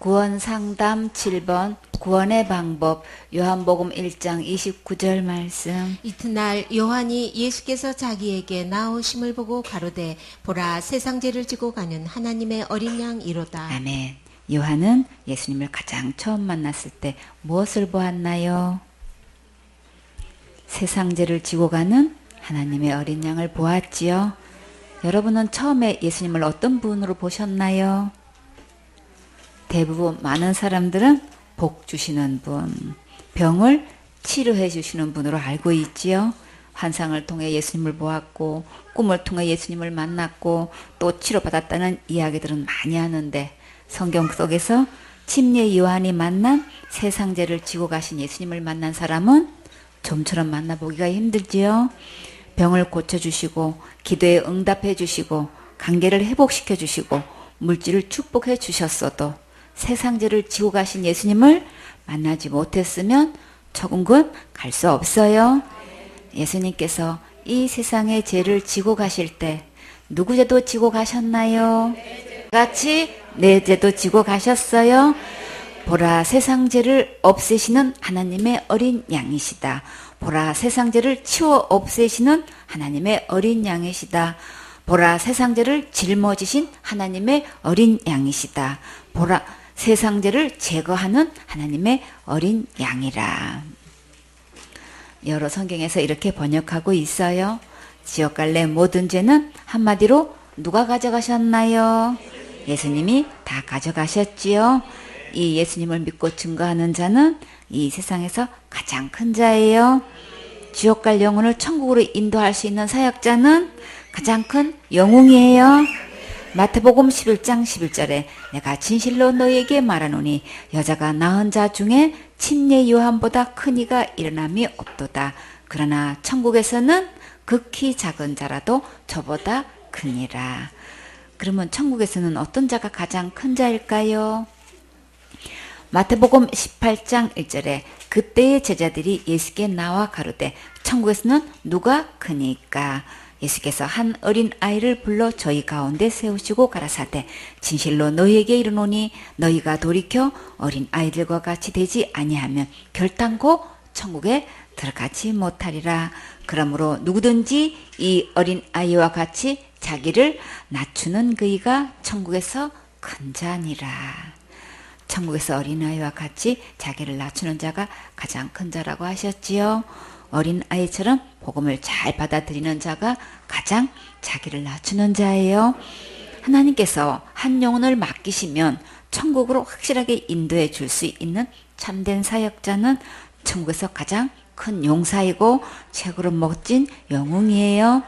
구원 상담 7번 구원의 방법 요한복음 1장 29절 말씀. 이튿날 요한이 예수께서 자기에게 나오심을 보고 가로되 보라 세상 죄를 지고 가는 하나님의 어린 양이로다. 아멘. 요한은 예수님을 가장 처음 만났을 때 무엇을 보았나요? 세상 죄를 지고 가는 하나님의 어린 양을 보았지요. 여러분은 처음에 예수님을 어떤 분으로 보셨나요? 대부분 많은 사람들은 복 주시는 분, 병을 치료해 주시는 분으로 알고 있지요. 환상을 통해 예수님을 보았고 꿈을 통해 예수님을 만났고 또 치료받았다는 이야기들은 많이 하는데 성경 속에서 침례 요한이 만난 세상 죄를 지고 가신 예수님을 만난 사람은 좀처럼 만나보기가 힘들지요. 병을 고쳐주시고 기도에 응답해 주시고 관계를 회복시켜 주시고 물질을 축복해 주셨어도 세상 죄를 지고 가신 예수님을 만나지 못했으면 조금은 갈 수 없어요. 예수님께서 이 세상의 죄를 지고 가실 때 누구 죄도 지고 가셨나요? 같이 내 죄도 지고 가셨어요. 보라 세상 죄를 없애시는 하나님의 어린 양이시다. 보라 세상 죄를 치워 없애시는 하나님의 어린 양이시다. 보라 세상 죄를 짊어지신 하나님의 어린 양이시다. 보라 세상 죄를 제거하는 하나님의 어린 양이라. 여러 성경에서 이렇게 번역하고 있어요. 지옥 갈래 모든 죄는 한마디로 누가 가져가셨나요? 예수님이 다 가져가셨지요. 이 예수님을 믿고 증거하는 자는 이 세상에서 가장 큰 자예요. 지옥 갈 영혼을 천국으로 인도할 수 있는 사역자는 가장 큰 영웅이에요. 마태복음 11장 11절에 내가 진실로 너희에게 말하노니 여자가 낳은 자 중에 침례 요한보다 큰 이가 일어남이 없도다. 그러나 천국에서는 극히 작은 자라도 저보다 크니라. 그러면 천국에서는 어떤 자가 가장 큰 자일까요? 마태복음 18장 1절에 그때의 제자들이 예수께 나와 가로되 천국에서는 누가 크니까? 예수께서 한 어린 아이를 불러 저희 가운데 세우시고 가라사대 진실로 너희에게 이르노니 너희가 돌이켜 어린 아이들과 같이 되지 아니하면 결단코 천국에 들어가지 못하리라. 그러므로 누구든지 이 어린 아이와 같이 자기를 낮추는 그이가 천국에서 큰 자니라. 천국에서 어린아이와 같이 자기를 낮추는 자가 가장 큰 자라고 하셨지요. 어린아이처럼 복음을 잘 받아들이는 자가 가장 자기를 낮추는 자예요. 하나님께서 한 영혼을 맡기시면 천국으로 확실하게 인도해 줄 수 있는 참된 사역자는 천국에서 가장 큰 용사이고 최고로 멋진 영웅이에요.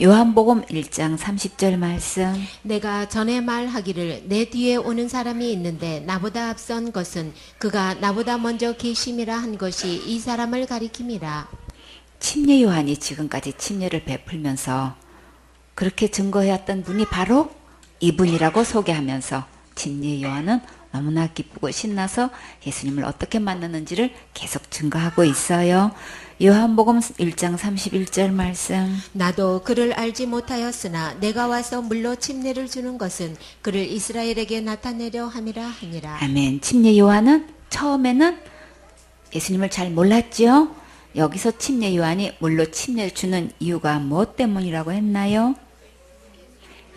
요한복음 1장 30절 말씀. 내가 전에 말하기를 내 뒤에 오는 사람이 있는데 나보다 앞선 것은 그가 나보다 먼저 계심이라 한 것이 이 사람을 가리킴이라. 침례 요한이 지금까지 침례를 베풀면서 그렇게 증거해왔던 분이 바로 이분이라고 소개하면서 침례 요한은 너무나 기쁘고 신나서 예수님을 어떻게 만났는지를 계속 증거하고 있어요. 요한복음 1장 31절 말씀. 나도 그를 알지 못하였으나 내가 와서 물로 침례를 주는 것은 그를 이스라엘에게 나타내려 함이라 하니라. 아멘. 침례 요한은 처음에는 예수님을 잘 몰랐지요. 여기서 침례 요한이 물로 침례를 주는 이유가 무엇 때문이라고 했나요?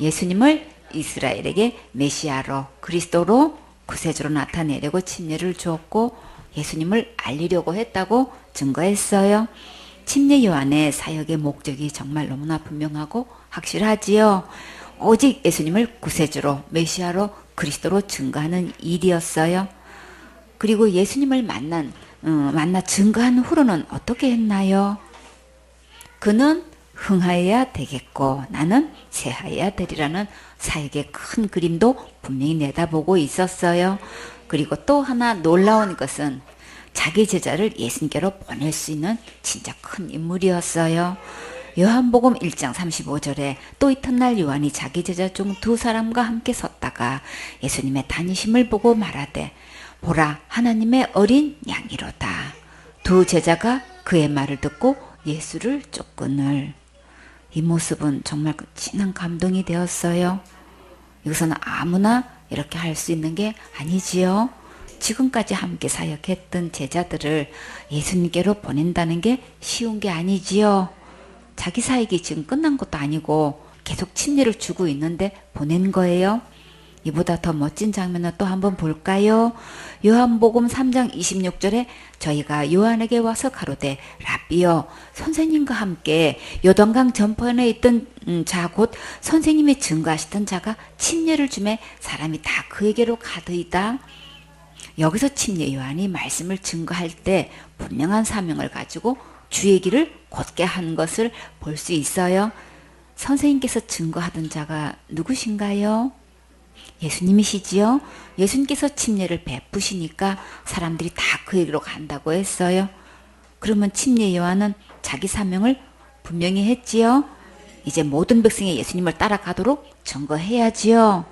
예수님을 이스라엘에게 메시아로 그리스도로 구세주로 나타내려고 침례를 주었고 예수님을 알리려고 했다고 증거했어요. 침례 요한의 사역의 목적이 정말 너무나 분명하고 확실하지요. 오직 예수님을 구세주로 메시아로 그리스도로 증거하는 일이었어요. 그리고 예수님을 만나 증거한 후로는 어떻게 했나요? 그는 흥하여야 되겠고 나는 쇠하여야 되리라는 사역의 큰 그림도 분명히 내다보고 있었어요. 그리고 또 하나 놀라운 것은 자기 제자를 예수님께로 보낼 수 있는 진짜 큰 인물이었어요. 요한복음 1장 35절에 또 이튿날 요한이 자기 제자 중 두 사람과 함께 섰다가 예수님의 다니심을 보고 말하되 보라 하나님의 어린 양이로다. 두 제자가 그의 말을 듣고 예수를 쫓거늘. 이 모습은 정말 진한 감동이 되었어요. 이것은 아무나 이렇게 할 수 있는 게 아니지요. 지금까지 함께 사역했던 제자들을 예수님께로 보낸다는 게 쉬운 게 아니지요. 자기 사역이 지금 끝난 것도 아니고 계속 침례를 주고 있는데 보낸 거예요. 이보다 더 멋진 장면을 또 한번 볼까요? 요한복음 3장 26절에 저희가 요한에게 와서 가로되 라비여 선생님과 함께 요단강 전편에 있던 자 곧 선생님이 증거하시던 자가 침례를 주매 사람이 다 그에게로 가더이다. 여기서 침례 요한이 말씀을 증거할 때 분명한 사명을 가지고 주의 길을 곧게 한 것을 볼 수 있어요. 선생님께서 증거하던 자가 누구신가요? 예수님이시지요. 예수님께서 침례를 베푸시니까 사람들이 다 그에게로 간다고 했어요. 그러면 침례 요한은 자기 사명을 분명히 했지요. 이제 모든 백성이 예수님을 따라가도록 증거해야지요.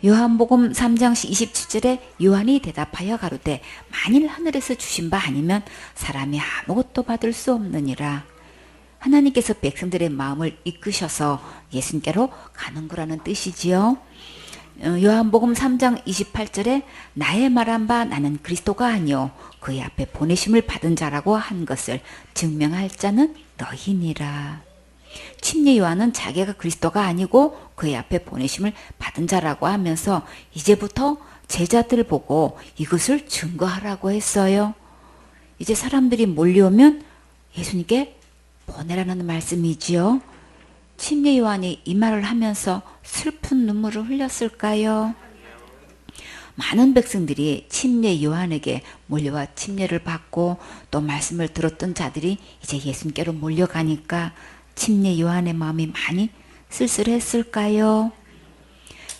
요한복음 3장 27절에 요한이 대답하여 가로되 만일 하늘에서 주신 바 아니면 사람이 아무것도 받을 수 없느니라. 하나님께서 백성들의 마음을 이끄셔서 예수님께로 가는 거라는 뜻이지요. 요한복음 3장 28절에 나의 말한 바 나는 그리스도가 아니요 그의 앞에 보내심을 받은 자라고 한 것을 증명할 자는 너희니라. 침례 요한은 자기가 그리스도가 아니고 그의 앞에 보내심을 받은 자라고 하면서 이제부터 제자들을 보고 이것을 증거하라고 했어요. 이제 사람들이 몰려오면 예수님께 보내라는 말씀이지요. 침례 요한이 이 말을 하면서 슬픈 눈물을 흘렸을까요? 많은 백성들이 침례 요한에게 몰려와 침례를 받고 또 말씀을 들었던 자들이 이제 예수님께로 몰려가니까 침례 요한의 마음이 많이 쓸쓸했을까요?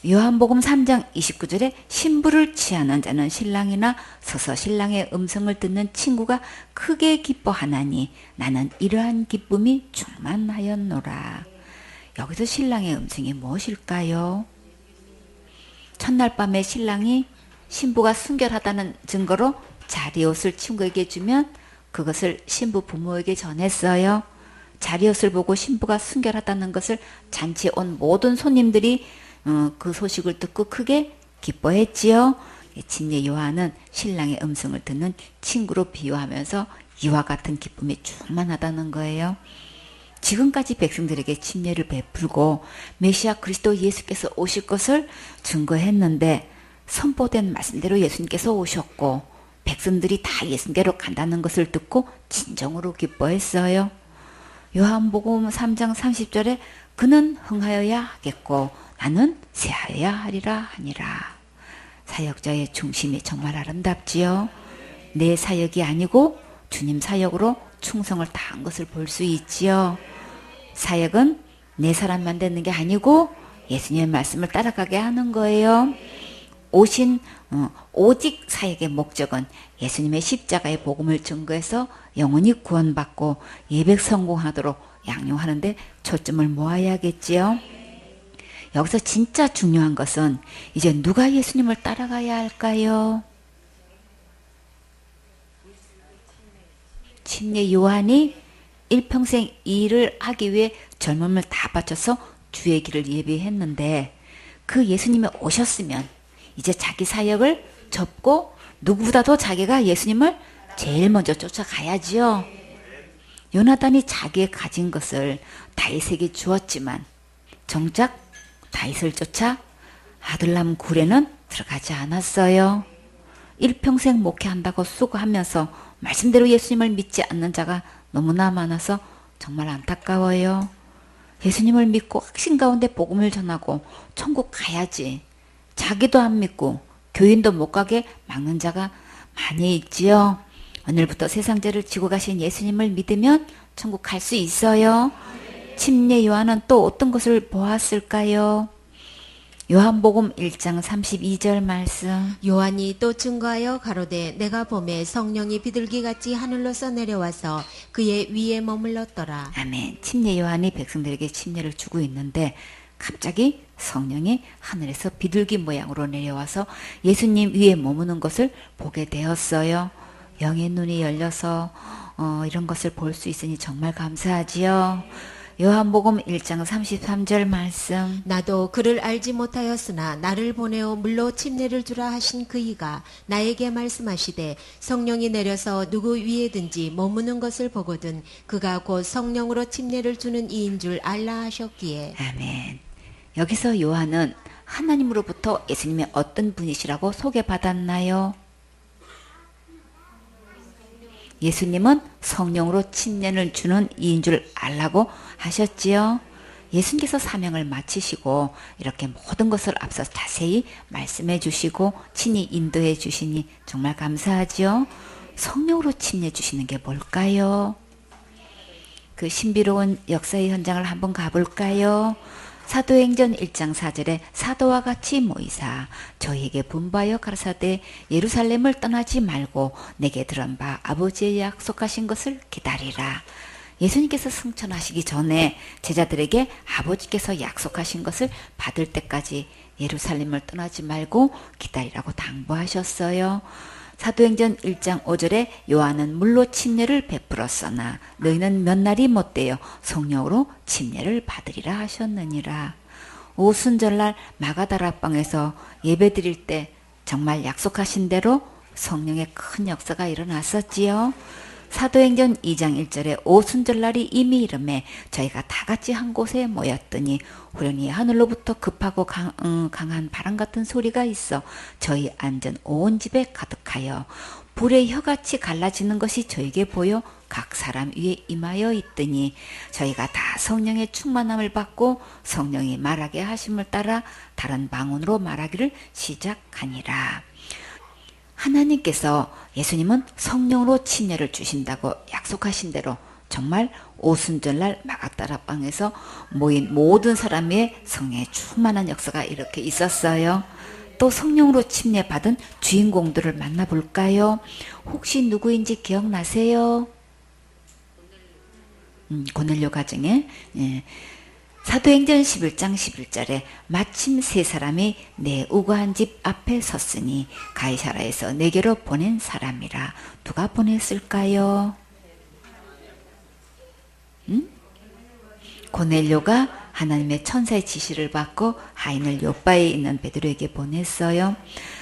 요한복음 3장 29절에 신부를 취하는 자는 신랑이나 서서 신랑의 음성을 듣는 친구가 크게 기뻐하나니 나는 이러한 기쁨이 충만하였노라. 여기서 신랑의 음성이 무엇일까요? 첫날 밤에 신랑이 신부가 순결하다는 증거로 자리옷을 친구에게 주면 그것을 신부 부모에게 전했어요. 자리옷을 보고 신부가 순결하다는 것을 잔치에 온 모든 손님들이 그 소식을 듣고 크게 기뻐했지요. 침례 요한은 신랑의 음성을 듣는 친구로 비유하면서 이와 같은 기쁨이 충만하다는 거예요. 지금까지 백성들에게 침례를 베풀고 메시아 그리스도 예수께서 오실 것을 증거했는데 선포된 말씀대로 예수님께서 오셨고 백성들이 다 예수님께로 간다는 것을 듣고 진정으로 기뻐했어요. 요한복음 3장 30절에 그는 흥하여야 하겠고 나는 쇠하여야 하리라 하니라. 사역자의 중심이 정말 아름답지요. 내 사역이 아니고 주님 사역으로 충성을 다한 것을 볼 수 있지요. 사역은 내 사람만 되는 게 아니고 예수님의 말씀을 따라가게 하는 거예요. 오직 사역의 목적은 예수님의 십자가의 복음을 증거해서 영혼이 구원받고 예백 성공하도록 양육하는 데 초점을 모아야겠지요. 여기서 진짜 중요한 것은 이제 누가 예수님을 따라가야 할까요? 침례 요한이 일평생 이 일을 하기 위해 젊음을 다 바쳐서 주의 길을 예비했는데 그 예수님이 오셨으면 이제 자기 사역을 접고 누구보다도 자기가 예수님을 제일 먼저 쫓아가야지요. 요나단이 자기의 가진 것을 다윗에게 주었지만 정작 다윗을 쫓아 아둘람 굴에는 들어가지 않았어요. 일평생 목회한다고 수고하면서 말씀대로 예수님을 믿지 않는 자가 너무나 많아서 정말 안타까워요. 예수님을 믿고 확신 가운데 복음을 전하고 천국 가야지. 자기도 안 믿고 교인도 못 가게 막는 자가 많이 있지요. 오늘부터 세상죄를 지고 가신 예수님을 믿으면 천국 갈 수 있어요. 침례 요한은 또 어떤 것을 보았을까요? 요한복음 1장 32절 말씀. 요한이 또 증거하여 가로되 내가 보매 성령이 비둘기같이 하늘로서 내려와서 그의 위에 머물렀더라. 아멘. 침례 요한이 백성들에게 침례를 주고 있는데 갑자기 성령이 하늘에서 비둘기 모양으로 내려와서 예수님 위에 머무는 것을 보게 되었어요. 영의 눈이 열려서 이런 것을 볼 수 있으니 정말 감사하지요. 요한복음 1장 33절 말씀. 나도 그를 알지 못하였으나 나를 보내어 물로 침례를 주라 하신 그이가 나에게 말씀하시되 성령이 내려서 누구 위에든지 머무는 것을 보거든 그가 곧 성령으로 침례를 주는 이인 줄 알라 하셨기에. 아멘. 여기서 요한은 하나님으로부터 예수님이 어떤 분이시라고 소개받았나요? 예수님은 성령으로 침례를 주는 이인 줄 알라고 하셨지요. 예수님께서 사명을 마치시고 이렇게 모든 것을 앞서 자세히 말씀해 주시고 친히 인도해 주시니 정말 감사하지요. 성령으로 침례 주시는 게 뭘까요? 그 신비로운 역사의 현장을 한번 가볼까요? 사도행전 1장 4절에 사도와 같이 모이사 저희에게 분부하여 가라사대 예루살렘을 떠나지 말고 내게 들은 바 아버지의 약속하신 것을 기다리라. 예수님께서 승천하시기 전에 제자들에게 아버지께서 약속하신 것을 받을 때까지 예루살렘을 떠나지 말고 기다리라고 당부하셨어요. 사도행전 1장 5절에 요한은 물로 침례를 베풀었으나 너희는 몇 날이 못되어 성령으로 침례를 받으리라 하셨느니라. 오순절날 마가다락방에서 예배드릴 때 정말 약속하신 대로 성령의 큰 역사가 일어났었지요. 사도행전 2장 1절에 오순절날이 이미 이름에 저희가 다 같이 한 곳에 모였더니 후련히 하늘로부터 급하고 강한 바람 같은 소리가 있어 저희 앉은 온 집에 가득하여 불의 혀같이 갈라지는 것이 저에게 보여 각 사람 위에 임하여 있더니 저희가 다 성령의 충만함을 받고 성령이 말하게 하심을 따라 다른 방언으로 말하기를 시작하니라. 하나님께서 예수님은 성령으로 침례를 주신다고 약속하신 대로 정말 오순절날 마가다락방에서 모인 모든 사람 위에 성령의 충만한 역사가 이렇게 있었어요. 또 성령으로 침례 받은 주인공들을 만나볼까요? 혹시 누구인지 기억나세요? 고넬료 가정에 사도행전 11장 11절에 마침 세 사람이 내 우거한 집 앞에 섰으니 가이사라에서 내게로 보낸 사람이라. 누가 보냈을까요? 고넬료가 하나님의 천사의 지시를 받고 하인을 요바에 있는 베드로에게 보냈어요.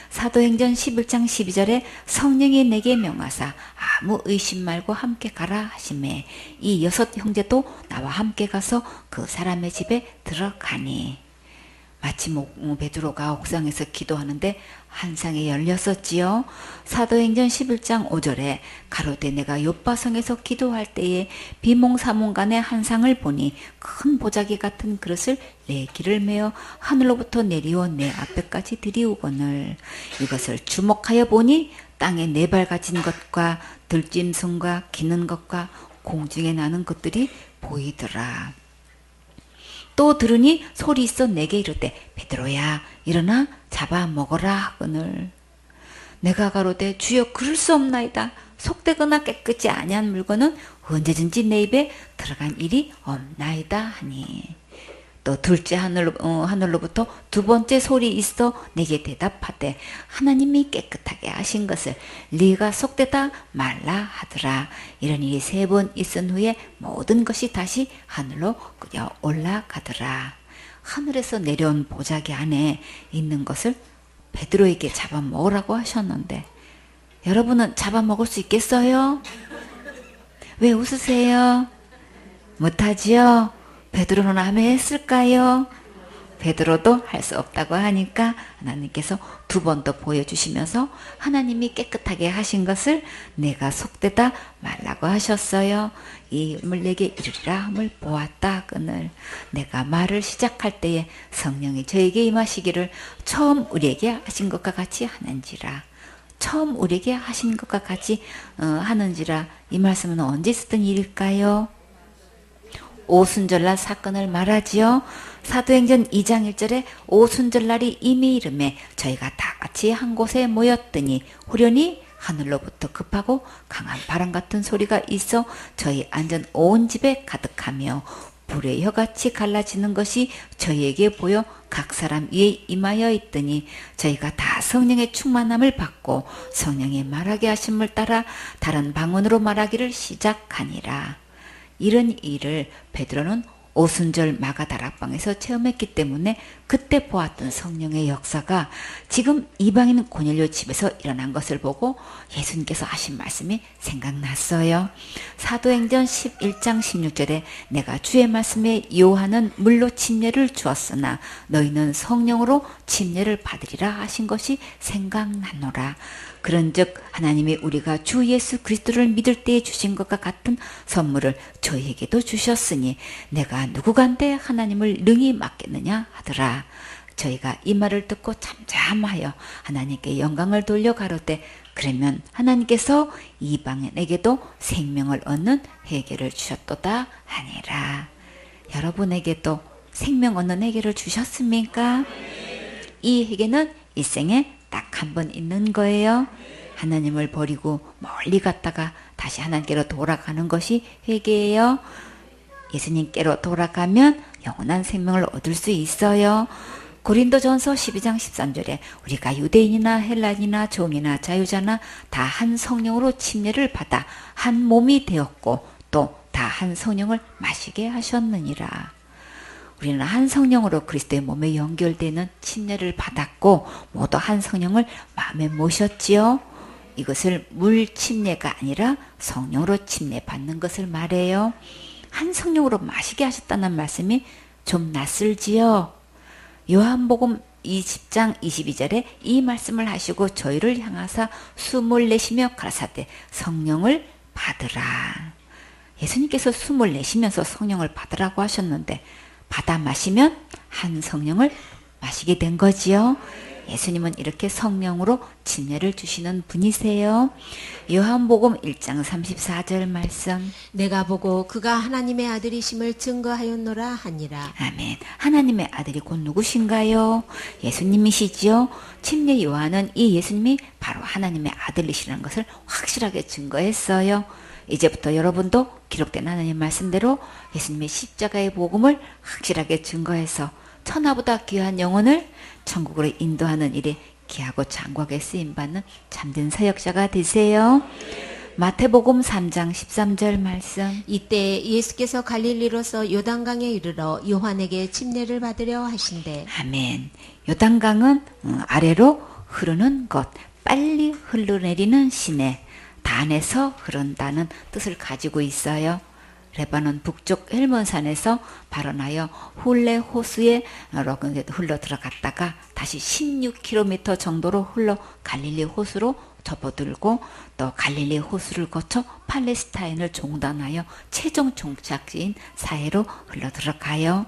사도행전 11장 12절에 성령이 내게 명하사 아무 의심 말고 함께 가라 하시매 이 6 형제도 나와 함께 가서 그 사람의 집에 들어가니. 마침 베드로가 옥상에서 기도하는데 한상이 열렸었지요. 사도행전 11장 5절에 가로되 내가 요바성에서 기도할 때에 비몽사몽간에 한상을 보니 큰 보자기 같은 그릇을 내 길을 메어 하늘로부터 내리온 내 앞에까지 들이오거늘 이것을 주목하여 보니 땅에 4발 가진 것과 들짐승과 기는 것과 공중에 나는 것들이 보이더라. 또 들으니 소리 있어 내게 이르되 베드로야 일어나 잡아 먹어라 하거늘 내가 가로되 주여 그럴 수 없나이다. 속되거나 깨끗이 아니한 물건은 언제든지 내 입에 들어간 일이 없나이다 하니. 또 둘째 하늘로부터 2번째 소리 있어 내게 대답하되 하나님이 깨끗하게 하신 것을 네가 속되다 말라 하더라. 이런 일이 3번 있은 후에 모든 것이 다시 하늘로 끌어 올라가더라. 하늘에서 내려온 보자기 안에 있는 것을 베드로에게 잡아먹으라고 하셨는데 여러분은 잡아먹을 수 있겠어요? 왜 웃으세요? 못하지요? 베드로는 아멘 했을까요? 베드로도 할 수 없다고 하니까 하나님께서 2번 더 보여주시면서 하나님이 깨끗하게 하신 것을 내가 속되다 말라고 하셨어요. 이 힘을 내게 이르리라 함을 보았다 그늘. 내가 말을 시작할 때에 성령이 저에게 임하시기를 처음 우리에게 하신 것과 같이 하는지라. 처음 우리에게 하신 것과 같이 하는지라. 이 말씀은 언제 있었던 일일까요? 오순절날 사건을 말하지요. 사도행전 2장 1절에 오순절날이 이미 이름에 저희가 다 같이 한 곳에 모였더니 후련히 하늘로부터 급하고 강한 바람 같은 소리가 있어 저희 앉은 온 집에 가득하며 불의 혀같이 갈라지는 것이 저희에게 보여 각 사람 위에 임하여 있더니 저희가 다 성령의 충만함을 받고 성령이 말하게 하심을 따라 다른 방언으로 말하기를 시작하니라. 이런 일을 베드로는 오순절 마가다락방에서 체험했기 때문에 그때 보았던 성령의 역사가 지금 이방인 고넬료 집에서 일어난 것을 보고 예수님께서 하신 말씀이 생각났어요. 사도행전 11장 16절에 내가 주의 말씀에 요한은 물로 침례를 주었으나 너희는 성령으로 침례를 받으리라 하신 것이 생각나노라. 그런즉 하나님이 우리가 주 예수 그리스도를 믿을 때에 주신 것과 같은 선물을 저희에게도 주셨으니 내가 누구간데 하나님을 능히 맡겠느냐 하더라. 저희가 이 말을 듣고 잠잠하여 하나님께 영광을 돌려 가로되 그러면 하나님께서 이방인에게도 생명을 얻는 회개를 주셨도다 하니라. 여러분에게도 생명 얻는 회개를 주셨습니까? 이 회개는 일생에 딱 한 번 있는 거예요. 하나님을 버리고 멀리 갔다가 다시 하나님께로 돌아가는 것이 회개예요. 예수님께로 돌아가면 영원한 생명을 얻을 수 있어요. 고린도전서 12장 13절에 우리가 유대인이나 헬라인이나 종이나 자유자나 다 한 성령으로 침례를 받아 한 몸이 되었고 또 다 한 성령을 마시게 하셨느니라. 우리는 한 성령으로 그리스도의 몸에 연결되는 침례를 받았고 모두 한 성령을 마음에 모셨지요. 이것을 물 침례가 아니라 성령으로 침례 받는 것을 말해요. 한 성령으로 마시게 하셨다는 말씀이 좀 낯설지요. 요한복음 20장 22절에 이 말씀을 하시고 저희를 향하사 숨을 내쉬며 가라사대 성령을 받으라. 예수님께서 숨을 내쉬면서 성령을 받으라고 하셨는데 받아 마시면 한 성령을 마시게 된 거지요. 예수님은 이렇게 성령으로 침례를 주시는 분이세요. 요한복음 1장 34절 말씀. 내가 보고 그가 하나님의 아들이심을 증거하였노라 하니라. 아멘. 하나님의 아들이 곧 누구신가요? 예수님이시지요. 침례 요한은 이 예수님이 바로 하나님의 아들이시라는 것을 확실하게 증거했어요. 이제부터 여러분도 기록된 하나님 말씀대로 예수님의 십자가의 복음을 확실하게 증거해서 천하보다 귀한 영혼을 천국으로 인도하는 일에 귀하고 장구하게 쓰임받는 참된 사역자가 되세요. 마태복음 3장 13절 말씀. 이때 예수께서 갈릴리로서 요단강에 이르러 요한에게 침례를 받으려 하신대. 아멘. 요단강은 아래로 흐르는 것, 빨리 흘러내리는 시내, 단에서 흐른다는 뜻을 가지고 있어요. 레바논 북쪽 헬몬산에서 발원하여 훌레 호수에 흘러 들어갔다가 다시 16km 정도로 흘러 갈릴리 호수로 접어들고 또 갈릴리 호수를 거쳐 팔레스타인을 종단하여 최종 종착지인 사해로 흘러 들어가요.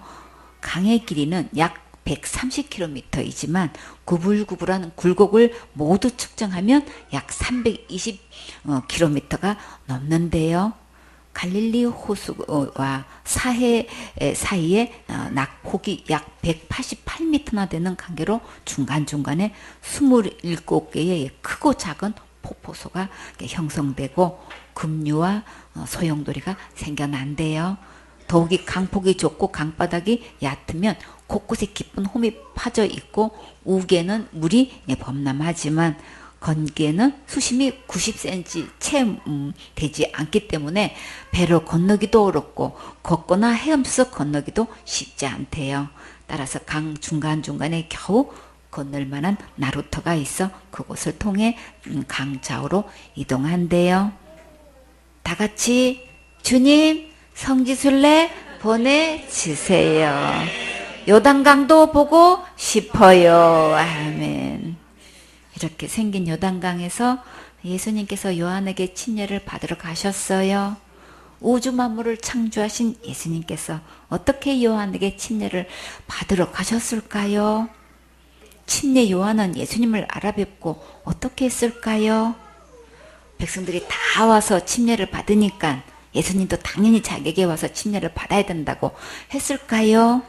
강의 길이는 약 130km이지만 구불구불한 굴곡을 모두 측정하면 약 320km가 넘는데요. 갈릴리 호수와 사해 사이에 낙폭이 약 188m나 되는 관계로 중간중간에 27개의 크고 작은 폭포소가 형성되고 급류와 소용돌이가 생겨난대요. 더욱이 강폭이 좁고 강바닥이 얕으면 곳곳에 깊은 홈이 파져 있고 우계는 물이 범람하지만 건기에는 수심이 90cm 채 되지 않기 때문에 배로 건너기도 어렵고 걷거나 헤엄쳐서 건너기도 쉽지 않대요. 따라서 강 중간중간에 겨우 건널 만한 나루터가 있어 그곳을 통해 강 좌우로 이동한대요. 다 같이 주님 성지순례 보내주세요. 요단강도 보고 싶어요. 아멘. 이렇게 생긴 요단강에서 예수님께서 요한에게 침례를 받으러 가셨어요. 우주 만물을 창조하신 예수님께서 어떻게 요한에게 침례를 받으러 가셨을까요? 침례 요한은 예수님을 알아뵙고 어떻게 했을까요? 백성들이 다 와서 침례를 받으니까 예수님도 당연히 자기에게 와서 침례를 받아야 된다고 했을까요?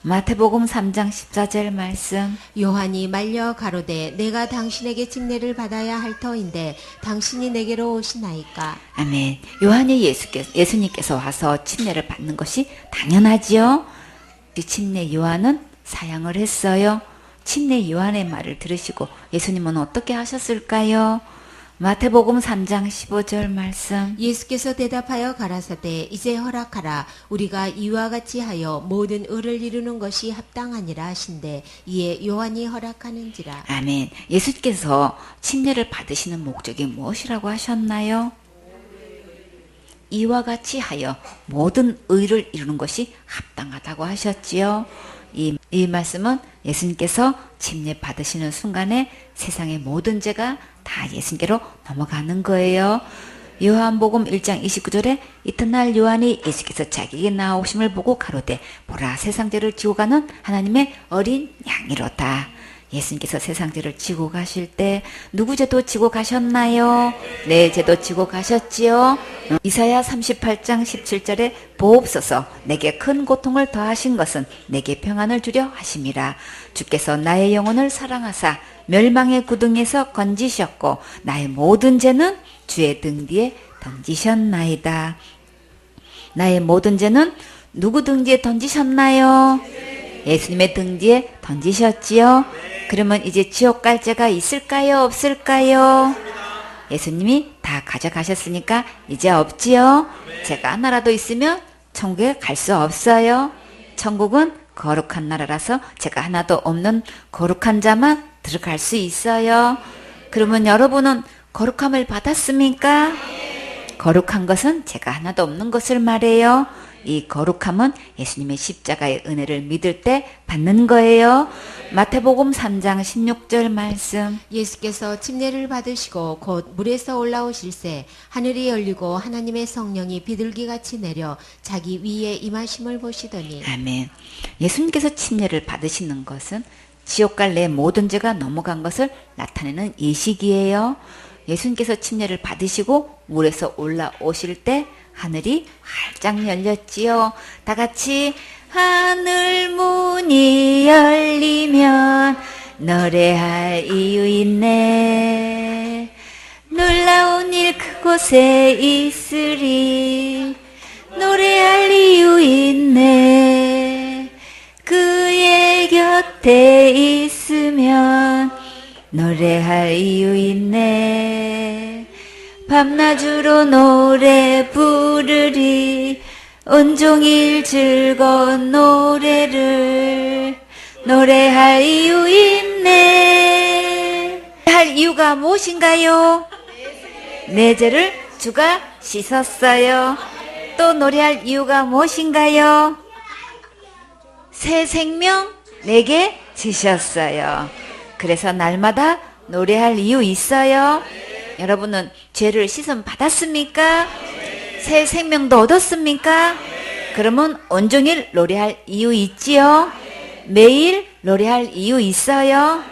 마태복음 3장 14절 말씀. 요한이 말려 가로되 내가 당신에게 침례를 받아야 할 터인데 당신이 내게로 오시나이까. 아멘. 요한이 예수님께서 와서 침례를 받는 것이 당연하지요. 침례 요한은 사양을 했어요. 침례 요한의 말을 들으시고 예수님은 어떻게 하셨을까요? 마태복음 3장 15절 말씀. 예수께서 대답하여 가라사대 이제 허락하라 우리가 이와 같이 하여 모든 의를 이루는 것이 합당하니라 하신대 이에 요한이 허락하는지라. 아멘. 예수께서 침례를 받으시는 목적이 무엇이라고 하셨나요? 이와 같이 하여 모든 의를 이루는 것이 합당하다고 하셨지요. 이 말씀은 예수님께서 침례 받으시는 순간에 세상의 모든 죄가 다 예수님께로 넘어가는 거예요. 요한복음 1장 29절에 이튿날 요한이 예수께서 자기에게 나오심을 보고 가로되 보라 세상 죄를 지고 가는 하나님의 어린 양이로다. 예수님께서 세상 죄를 지고 가실 때 누구 죄도 지고 가셨나요? 내 죄도 지고 가셨지요. 이사야 38장 17절에 보옵소서 내게 큰 고통을 더하신 것은 내게 평안을 주려 하심이라. 주께서 나의 영혼을 사랑하사 멸망의 구덩이에서 건지셨고 나의 모든 죄는 주의 등 뒤에 던지셨나이다. 나의 모든 죄는 누구 등 뒤에 던지셨나요? 예수님의 등 뒤에 던지셨지요. 그러면 이제 지옥 갈 죄가 있을까요? 없을까요? 예수님이 다 가져가셨으니까 이제 없지요. 죄가 하나라도 있으면 천국에 갈 수 없어요. 천국은 거룩한 나라라서 죄가 하나도 없는 거룩한 자만 들어갈 수 있어요. 그러면 여러분은 거룩함을 받았습니까? 거룩한 것은 죄가 하나도 없는 것을 말해요. 이 거룩함은 예수님의 십자가의 은혜를 믿을 때 받는 거예요. 마태복음 3장 16절 말씀. 예수께서 침례를 받으시고 곧 물에서 올라오실새 하늘이 열리고 하나님의 성령이 비둘기같이 내려 자기 위에 임하심을 보시더니. 아멘. 예수님께서 침례를 받으시는 것은 지옥 갈 내 모든 죄가 넘어간 것을 나타내는 예식이에요. 예수님께서 침례를 받으시고 물에서 올라오실 때 하늘이 활짝 열렸지요. 다 같이 하늘 문이 열리면 노래할 이유 있네. 놀라운 일 그곳에 있으리. 노래할 이유 있네. 그의 곁에 있으면 노래할 이유 있네. 밤낮으로 노래 부르리. 온종일 즐거운 노래를 노래할 이유 있네. 할 이유가 무엇인가요? 내 죄를 주가 씻었어요. 또 노래할 이유가 무엇인가요? 새 생명 내게 주셨어요. 그래서 날마다 노래할 이유 있어요. 여러분은 죄를 씻음 받았습니까? 새 생명도 얻었습니까? 그러면 온종일 노래할 이유 있지요? 매일 노래할 이유 있어요?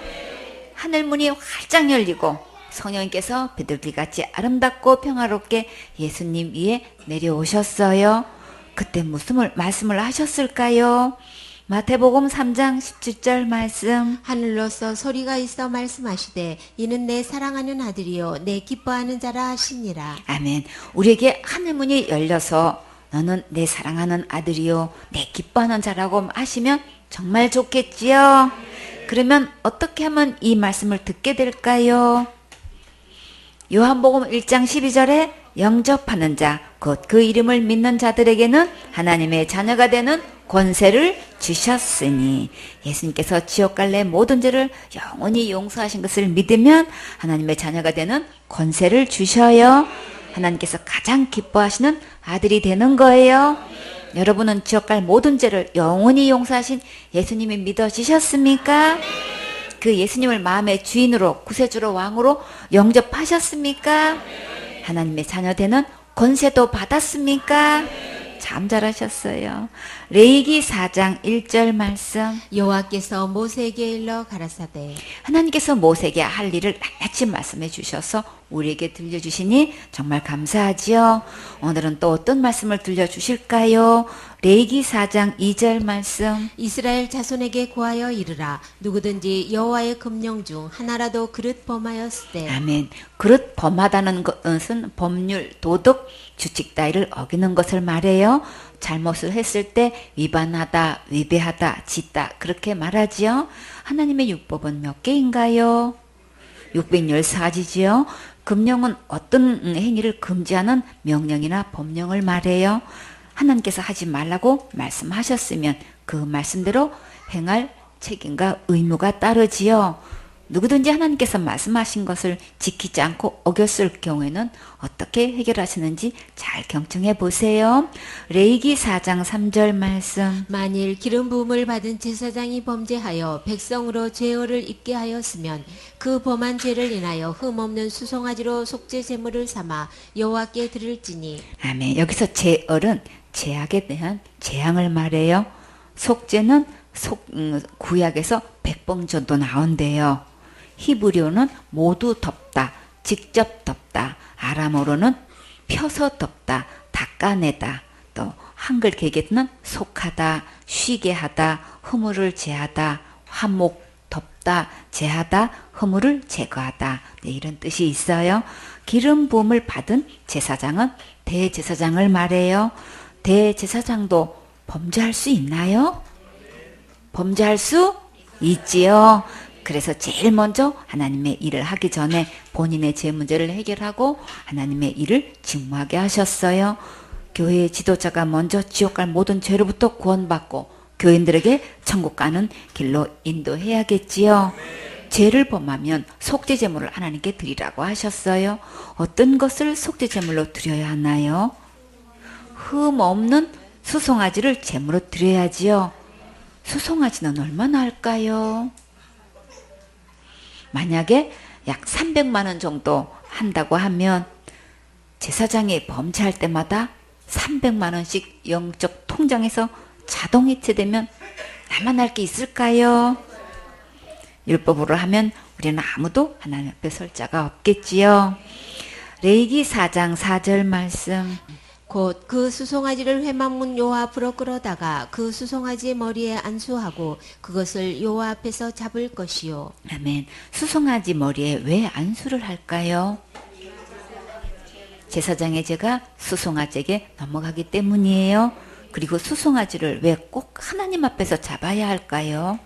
하늘문이 활짝 열리고 성령님께서 비둘기같이 아름답고 평화롭게 예수님 위에 내려오셨어요. 그때 무슨 말씀을 하셨을까요? 마태복음 3장 17절 말씀. 하늘로서 소리가 있어 말씀하시되 이는 내 사랑하는 아들이요 내 기뻐하는 자라 하시니라. 아멘. 우리에게 하늘문이 열려서 너는 내 사랑하는 아들이요 내 기뻐하는 자라고 하시면 정말 좋겠지요. 그러면 어떻게 하면 이 말씀을 듣게 될까요? 요한복음 1장 12절에 영접하는 자 곧 그 이름을 믿는 자들에게는 하나님의 자녀가 되는 권세를 주셨으니. 예수님께서 지옥 갈래 모든 죄를 영원히 용서하신 것을 믿으면 하나님의 자녀가 되는 권세를 주셔요. 하나님께서 가장 기뻐하시는 아들이 되는 거예요. 여러분은 지옥 갈 모든 죄를 영원히 용서하신 예수님이 믿어지셨습니까? 그 예수님을 마음의 주인으로 구세주로 왕으로 영접하셨습니까? 하나님의 자녀 되는 권세도 받았습니까? 참 잘하셨어요. 레위기 4장 1절 말씀. 여호와께서 모세에게 일러 가라사대. 하나님께서 모세에게 할 일을 낱낱이 말씀해 주셔서 우리에게 들려주시니 정말 감사하지요. 오늘은 또 어떤 말씀을 들려주실까요? 레위기 4장 2절 말씀. 이스라엘 자손에게 고하여 이르라. 누구든지 여호와의 금령 중 하나라도 그릇 범하였을 때. 아멘. 그릇 범하다는 것은 법률, 도덕, 규칙 따위를 어기는 것을 말해요. 잘못을 했을 때 위반하다, 위배하다, 짓다 그렇게 말하지요. 하나님의 율법은 몇 개인가요? 614지지요. 금령은 어떤 행위를 금지하는 명령이나 법령을 말해요. 하나님께서 하지 말라고 말씀하셨으면 그 말씀대로 행할 책임과 의무가 따르지요. 누구든지 하나님께서 말씀하신 것을 지키지 않고 어겼을 경우에는 어떻게 해결하시는지 잘 경청해 보세요. 레위기 4장 3절 말씀. 만일 기름 부음을 받은 제사장이 범죄하여 백성으로 죄어를 입게 하였으면 그 범한 죄를 인하여 흠없는 수송아지로 속죄 제물을 삼아 여호와께 드릴지니. 아멘. 여기서 제얼은 제약에 대한 재앙을 말해요. 속죄는 구약에서 백범전도 나온대요. 히브리어는 모두 덮다, 직접 덮다, 아람어로는 펴서 덮다, 닦아내다, 또 한글 개개는 속하다, 쉬게 하다, 허물을 제하다, 화목, 덮다, 제하다, 허물을 제거하다. 네, 이런 뜻이 있어요. 기름 부음을 받은 제사장은 대제사장을 말해요. 대제사장도 범죄할 수 있나요? 범죄할 수 있지요. 그래서 제일 먼저 하나님의 일을 하기 전에 본인의 죄 문제를 해결하고 하나님의 일을 직무하게 하셨어요. 교회의 지도자가 먼저 지옥 갈 모든 죄로부터 구원받고 교인들에게 천국 가는 길로 인도해야겠지요. 죄를 범하면 속죄 제물을 하나님께 드리라고 하셨어요. 어떤 것을 속죄 제물로 드려야 하나요? 흠 없는 수송아지를 제물로 드려야지요. 수송아지는 얼마나 할까요? 만약에 약 300만 원 정도 한다고 하면 제사장이 범죄할 때마다 300만 원씩 영적 통장에서 자동 이체되면 나만 할 게 있을까요? 율법으로 하면 우리는 아무도 하나님 앞에 설 자가 없겠지요. 레위기 4장 4절 말씀. 곧 그 수송아지를 회막문 여호와 앞으로 끌어다가 그 수송아지의 머리에 안수하고 그것을 여호와 앞에서 잡을 것이요. 아멘. 수송아지 머리에 왜 안수를 할까요? 제사장의 죄가 수송아지에게 넘어가기 때문이에요. 그리고 수송아지를 왜 꼭 하나님 앞에서 잡아야 할까요?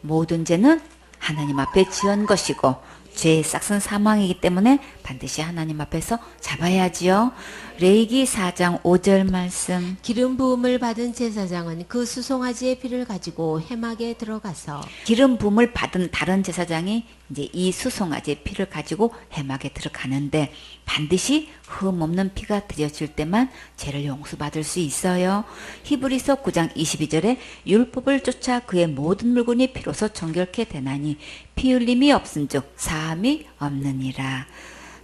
모든 죄는 하나님 앞에 지은 것이고 죄의 싹은 사망이기 때문에 반드시 하나님 앞에서 잡아야지요. 레위기 4장 5절 말씀. 기름 부음을 받은 제사장은 그 수송아지의 피를 가지고 회막에 들어가서. 기름 부음을 받은 다른 제사장이 이제 이 수송아지의 피를 가지고 회막에 들어가는데 반드시 흠 없는 피가 드려질 때만 죄를 용서받을 수 있어요. 히브리서 9장 22절에 율법을 쫓아 그의 모든 물건이 피로서 정결케 되나니 피 흘림이 없은즉 사함이 없느니라.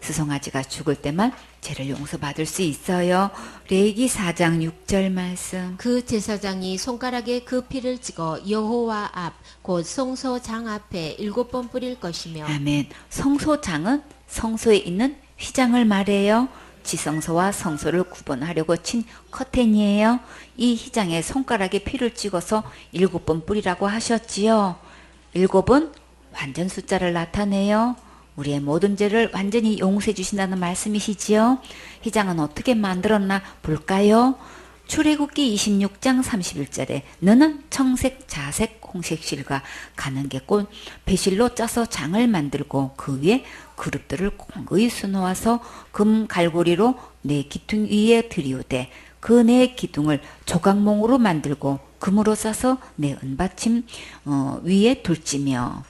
수송아지가 죽을 때만 죄를 용서받을 수 있어요. 레위기 4장 6절 말씀. 그 제사장이 손가락에 그 피를 찍어 여호와 앞 곧 성소장 앞에 7번 뿌릴 것이며. 아멘. 성소장은 성소에 있는 휘장을 말해요. 지성소와 성소를 구분하려고 친 커튼이에요. 이 휘장에 손가락에 피를 찍어서 7번 뿌리라고 하셨지요. 7은 완전 숫자를 나타내요. 우리의 모든 죄를 완전히 용서해 주신다는 말씀이시지요. 휘장은 어떻게 만들었나 볼까요? 출애굽기 26장 31절에 너는 청색, 자색, 홍색 실과 가는게 꽃 배실로 짜서 장을 만들고 그 위에 그릇들을 공고히 수놓아서 금 갈고리로 내 기둥 위에 들이우되 그 내 기둥을 조각몽으로 만들고 금으로 싸서 내 은받침 위에 둘지며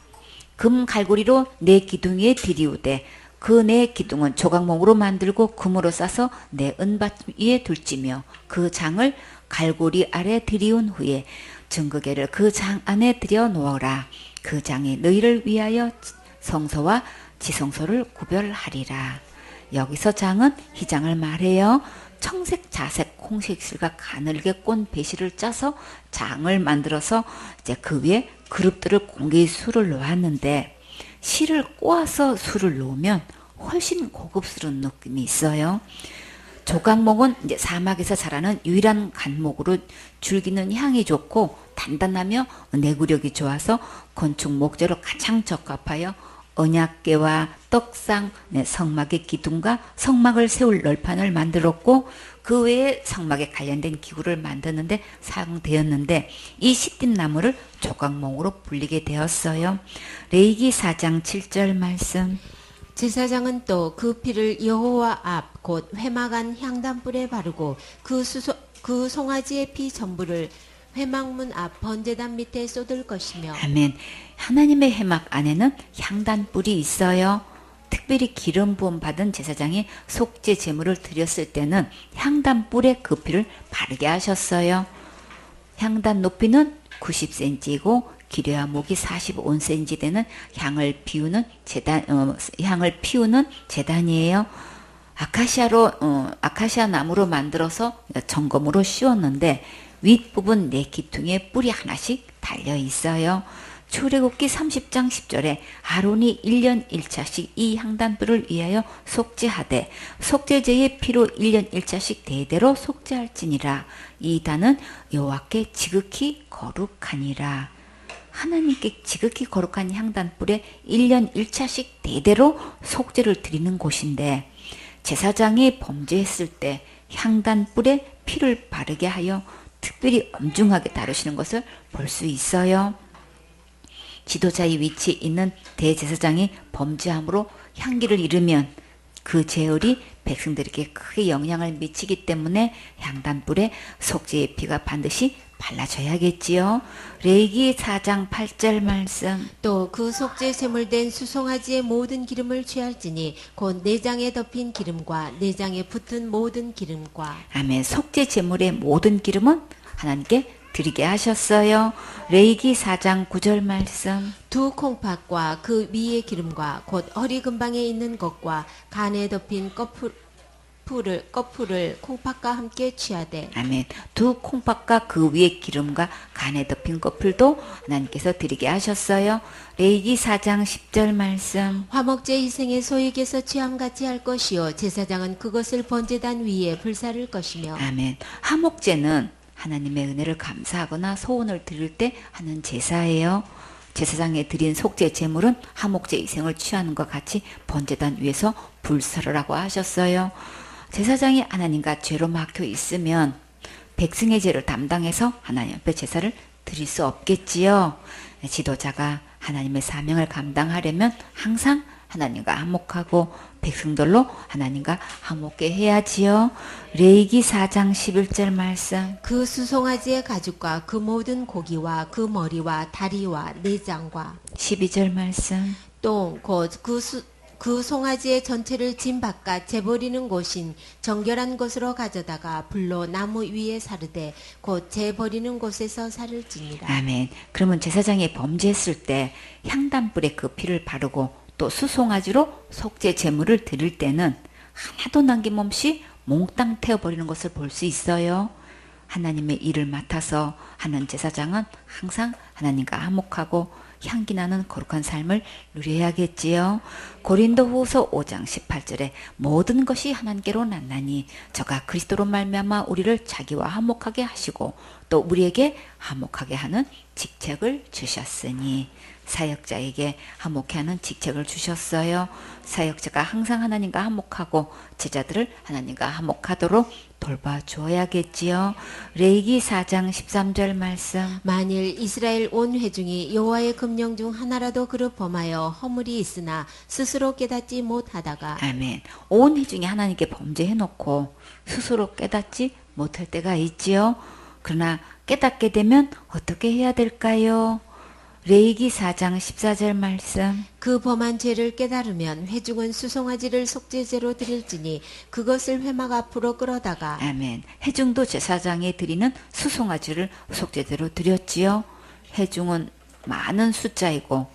금 갈고리로 내 기둥 위에 들이우되 그 내 기둥은 조각몽으로 만들고 금으로 싸서 내 은받침 위에 둘지며 그 장을 갈고리 아래 들이운 후에 증거계를 그 장 안에 들여 놓으라. 그 장이 너희를 위하여 성소와 지성소를 구별하리라. 여기서 장은 휘장을 말해요. 청색, 자색, 홍색 실과 가늘게 꼰 배실을 짜서 장을 만들어서 이제 그 위에 그릇들을 공개히 술을 놓았는데 실을 꼬아서 술을 놓으면 훨씬 고급스러운 느낌이 있어요. 조각목은 이제 사막에서 자라는 유일한 간목으로 줄기는 향이 좋고 단단하며 내구력이 좋아서 건축 목재로 가장 적합하여 언약궤와 떡상, 성막의 기둥과 성막을 세울 널판을 만들었고 그 외에 성막에 관련된 기구를 만드는데 사용되었는데 이 시띠 나무를 조각몽으로 불리게 되었어요. 레위기 4장 7절 말씀. 제사장은 또 그 피를 여호와 앞 곧 회막안 향단불에 바르고 그 송아지의 피 전부를 회막문 앞 번제단 밑에 쏟을 것이며. 아멘. 하나님의 회막 안에는 향단불이 있어요. 특별히 기름 부음 받은 제사장이 속죄 제물을 드렸을 때는 향단불에 그 피를 바르게 하셨어요. 향단 높이는 90cm이고 길이와 목이 45cm 되는 향을 피우는 제단이에요. 아카시아 나무로 만들어서 정검으로 씌웠는데 윗부분 네 기퉁에 뿔이 하나씩 달려 있어요. 출애굽기 30장 10절에 아론이 1년 1차씩 이 향단불을 위하여 속죄하되 속죄제의 피로 1년 1차씩 대대로 속죄할지니라. 이 단은 여호와께 지극히 거룩하니라. 하나님께 지극히 거룩한 향단불에 1년 1차씩 대대로 속죄를 드리는 곳인데 제사장이 범죄했을 때 향단불에 피를 바르게 하여 특별히 엄중하게 다루시는 것을 볼 수 있어요. 지도자의 위치에 있는 대제사장이 범죄함으로 향기를 잃으면 그 제열이 백성들에게 크게 영향을 미치기 때문에 향단불에 속죄의 피가 반드시 발라져야겠지요. 레위기 4장 8절 말씀. 또 그 속죄 제물된 수송아지의 모든 기름을 취할지니 곧 내장에 덮인 기름과 내장에 붙은 모든 기름과. 아멘. 속죄 제물의 모든 기름은 하나님께 드리게 하셨어요. 레위기 4장 9절 말씀. 두 콩팥과 그 위의 기름과 곧 허리 근방에 있는 것과 간에 덮인 거풀을 콩팥과 함께 취하되. 아멘. 두 콩팥과 그 위의 기름과 간에 덮인 거풀도 하나님께서 드리게 하셨어요. 레위기 4장 10절 말씀. 화목제 희생의 소액에서 취함같이 할 것이요 제사장은 그것을 번제단 위에 불사를 것이며. 아멘. 화목제는 하나님의 은혜를 감사하거나 소원을 드릴 때 하는 제사예요. 제사장에 드린 속죄 제물은 화목제 희생을 취하는 것 같이 번제단 위에서 불사르라고 하셨어요. 제사장이 하나님과 죄로 막혀 있으면 백성의 죄를 담당해서 하나님 앞에 제사를 드릴 수 없겠지요. 지도자가 하나님의 사명을 감당하려면 항상 하나님과 화목하고 백성들로 하나님과 화목게 해야지요. 레위기 4장 11절 말씀. 그 수송아지의 가죽과 그 모든 고기와 그 머리와 다리와 내장과. 12절 말씀. 또 곧 그 송아지의 전체를 짐 바깥 재버리는 곳인 정결한 곳으로 가져다가 불로 나무 위에 사르되 곧 재버리는 곳에서 사를지니라. 아멘. 그러면 제사장이 범죄했을 때 향단불에 그 피를 바르고 또 수송아지로 속죄 제물을 드릴 때는 하나도 남김없이 몽땅 태워버리는 것을 볼 수 있어요. 하나님의 일을 맡아서 하는 제사장은 항상 하나님과 화목하고 향기나는 거룩한 삶을 누려야겠지요. 고린도후서 5장 18절에 모든 것이 하나님께로 났나니 저가 그리스도로 말미암아 우리를 자기와 화목하게 하시고 또 우리에게 화목하게 하는 직책을 주셨으니. 사역자에게 화목해 하는 직책을 주셨어요. 사역자가 항상 하나님과 화목하고 제자들을 하나님과 화목하도록 돌봐줘야겠지요. 레위기 4장 13절 말씀. 만일 이스라엘 온 회중이 여호와의 금령 중 하나라도 그릇 범하여 허물이 있으나 스스로 깨닫지 못하다가. 아멘. 온 회중이 하나님께 범죄해놓고 스스로 깨닫지 못할 때가 있지요. 그러나 깨닫게 되면 어떻게 해야 될까요? 레위기 4장 14절 말씀. 그 범한 죄를 깨달으면 회중은 수송아지를 속죄제로 드릴지니 그것을 회막 앞으로 끌어다가. 아멘. 회중도 제사장에 드리는 수송아지를 속죄제로 드렸지요. 회중은 많은 숫자이고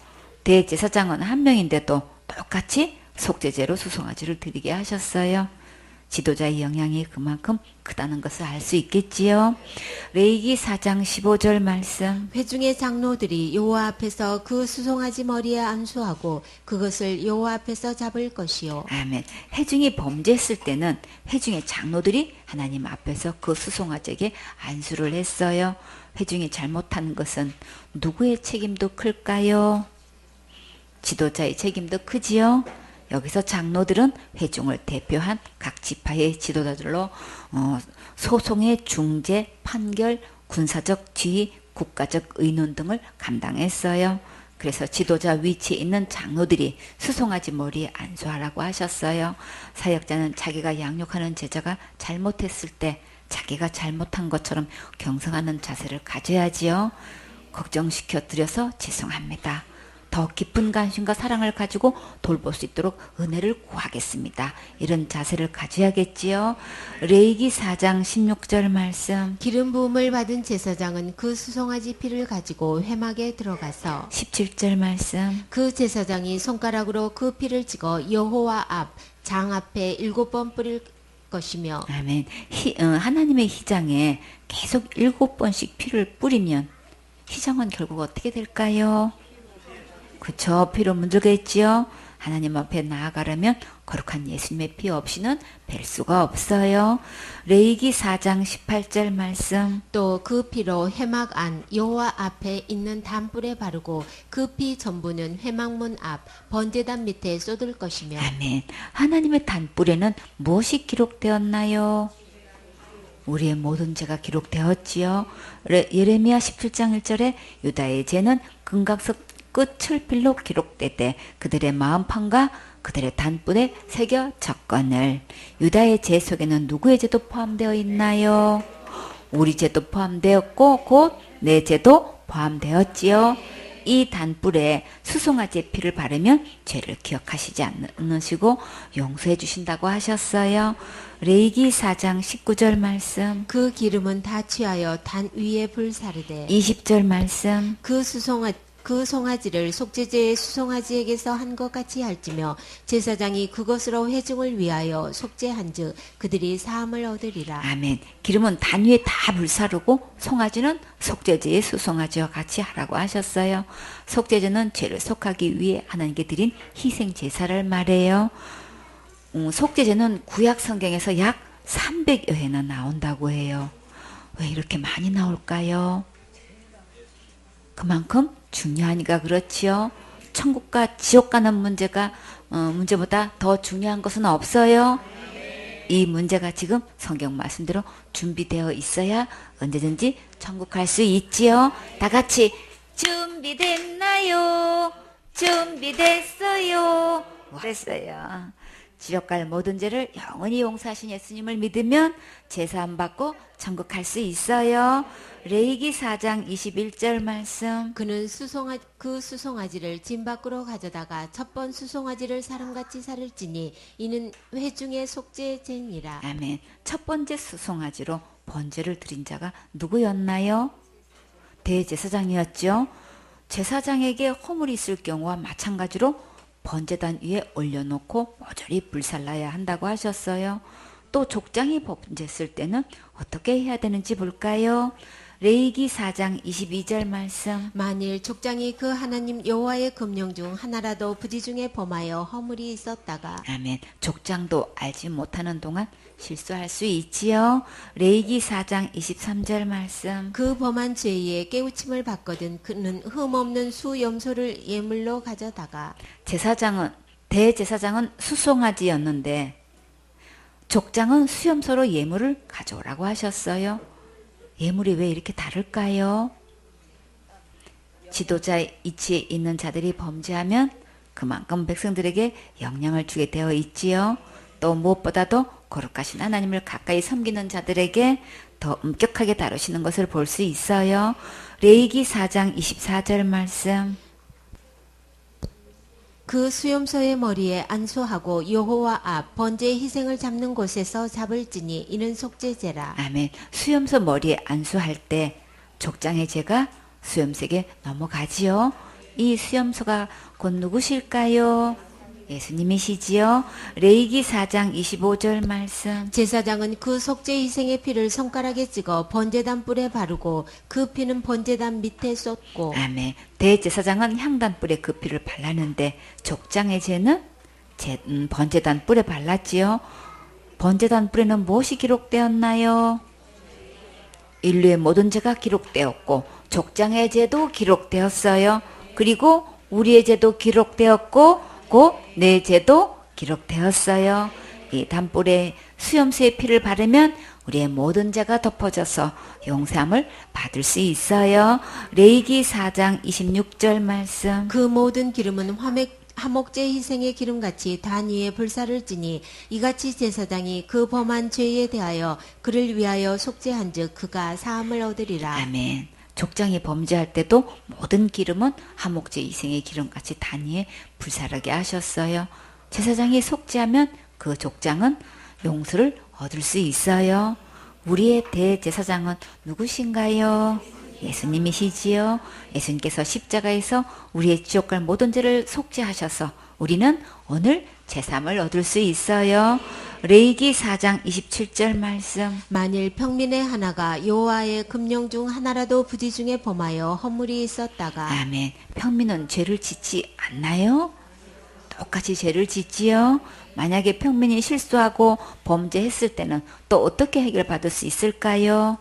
대제사장은 한 명인데도 똑같이 속죄제로 수송아지를 드리게 하셨어요. 지도자의 영향이 그만큼 크다는 것을 알 수 있겠지요. 레위기 4장 15절 말씀. 회중의 장로들이 여호와 앞에서 그 수송아지 머리에 안수하고 그것을 여호와 앞에서 잡을 것이요. 아멘. 회중이 범죄했을 때는 회중의 장로들이 하나님 앞에서 그 수송아지에게 안수를 했어요. 회중이 잘못한 것은 누구의 책임도 클까요? 지도자의 책임도 크지요. 여기서 장로들은 회중을 대표한 각 지파의 지도자들로 소송의 중재, 판결, 군사적 지휘, 국가적 의논 등을 감당했어요. 그래서 지도자 위치에 있는 장로들이 수송아지 머리에 안수하라고 하셨어요. 사역자는 자기가 양육하는 제자가 잘못했을 때 자기가 잘못한 것처럼 경성하는 자세를 가져야지요. 걱정시켜 드려서 죄송합니다. 더 깊은 관심과 사랑을 가지고 돌볼 수 있도록 은혜를 구하겠습니다. 이런 자세를 가져야겠지요. 레위기 4장 16절 말씀. 기름 부음을 받은 제사장은 그 수송아지 피를 가지고 회막에 들어가서 17절 말씀. 그 제사장이 손가락으로 그 피를 찍어 여호와 앞 장 앞에 7번 뿌릴 것이며 아멘. 하나님의 희장에 계속 7번씩 피를 뿌리면 희장은 결국 어떻게 될까요? 그쵸, 피로 문들겠지요. 하나님 앞에 나아가려면 거룩한 예수님의 피 없이는 뵐 수가 없어요. 레위기 4장 18절 말씀. 또 그 피로 회막 안 여호와 앞에 있는 단불에 바르고 그 피 전부는 회막문 앞 번제단 밑에 쏟을 것이며 아멘. 하나님의 단불에는 무엇이 기록되었나요? 우리의 모든 죄가 기록되었지요. 예레미야 17장 1절에 유다의 죄는 금각석 끝 철필로 기록되되 그들의 마음판과 그들의 단불에 새겨 적건을. 유다의 죄 속에는 누구의 죄도 포함되어 있나요? 우리 죄도 포함되었고 곧 내 죄도 포함되었지요. 이 단불에 수송아지의 피를 바르면 죄를 기억하시지 않으시고 용서해 주신다고 하셨어요. 레위기 4장 19절 말씀. 그 기름은 다 취하여 단 위에 불사르되 20절 말씀. 그 송아지를 속죄제의 수송아지에게서 한 것 같이 할지며 제사장이 그것으로 회중을 위하여 속죄한즉 그들이 사함을 얻으리라. 아멘. 기름은 단 위에 다 불사르고 송아지는 속죄제의 수송아지와 같이 하라고 하셨어요. 속죄제는 죄를 속하기 위해 하나님께 드린 희생 제사를 말해요. 속죄제는 구약 성경에서 약 300여 회나 나온다고 해요. 왜 이렇게 많이 나올까요? 그만큼 중요하니까 그렇지요. 천국과 지옥 가는 문제보다 더 중요한 것은 없어요. 이 문제가 지금 성경 말씀대로 준비되어 있어야 언제든지 천국 갈 수 있지요. 다 같이 준비됐나요? 준비됐어요. 그랬어요. 지옥 갈 모든 죄를 영원히 용서하신 예수님을 믿으면 제사함 받고 천국 갈 수 있어요. 레위기 4장 21절 말씀. 그는 그 수송아지를 진 밖으로 가져다가 첫 번 수송아지를 사람같이 살을지니 이는 회중의 속죄제니라. 아멘. 첫 번째 수송아지로 번제를 드린 자가 누구였나요? 대제사장이었죠. 제사장에게 허물이 있을 경우와 마찬가지로 번제단 위에 올려놓고 모조리 불살라야 한다고 하셨어요. 또 족장이 번제했을 때는 어떻게 해야 되는지 볼까요? 레위기 4장 22절 말씀. 만일 족장이 그 하나님 여호와의 금령 중 하나라도 부지 중에 범하여 허물이 있었다가 아멘. 족장도 알지 못하는 동안 실수할 수 있지요. 레위기 4장 23절 말씀. 그 범한 죄에 깨우침을 받거든 그는 흠없는 수염소를 예물로 가져다가 대제사장은 수송아지였는데 족장은 수염소로 예물을 가져오라고 하셨어요. 예물이 왜 이렇게 다를까요? 지도자 이치에 있는 자들이 범죄하면 그만큼 백성들에게 영향을 주게 되어 있지요. 또 무엇보다도 거룩하신 하나님을 가까이 섬기는 자들에게 더 엄격하게 다루시는 것을 볼 수 있어요. 레위기 4장 24절 말씀. 그 수염소의 머리에 안수하고 여호와 앞 번제 희생을 잡는 곳에서 잡을지니 이는 속죄제라. 아멘. 수염소 머리에 안수할 때 족장의 죄가 수염색에 넘어가지요. 이 수염소가 곧 누구실까요? 예수님이시지요. 레위기 4장 25절 말씀. 제사장은 그 속죄 희생의 피를 손가락에 찍어 번제단 뿔에 바르고 그 피는 번제단 밑에 쏟고 아멘. 대제사장은 향단뿔에 그 피를 발랐는데 족장의 죄는 번제단 뿔에 발랐지요. 번제단 뿔에는 무엇이 기록되었나요? 인류의 모든 죄가 기록되었고 족장의 죄도 기록되었어요. 그리고 우리의 죄도 기록되었고 곧 내 죄도 기록되었어요. 이 단불에 수염수의 피를 바르면 우리의 모든 죄가 덮어져서 용서함을 받을 수 있어요. 레위기 4장 26절 말씀. 그 모든 기름은 화목제 희생의 기름같이 단 위에 불사를 지니 이같이 제사장이 그 범한 죄에 대하여 그를 위하여 속죄한즉 그가 사함을 얻으리라. 아멘. 족장이 범죄할 때도 모든 기름은 화목제 희생의 기름같이 단 위에 불사르게 하셨어요. 제사장이 속죄하면 그 족장은 용서를 얻을 수 있어요. 우리의 대제사장은 누구신가요? 예수님이시지요. 예수님께서 십자가에서 우리의 지옥 갈 모든 죄를 속죄하셔서 우리는 오늘 제삼을 얻을 수 있어요. 레위기 4장 27절 말씀. 만일 평민의 하나가 여호와의 금령 중 하나라도 부지 중에 범하여 허물이 있었다가 아멘. 평민은 죄를 짓지 않나요? 똑같이 죄를 짓지요. 만약에 평민이 실수하고 범죄했을 때는 또 어떻게 해결받을 수 있을까요?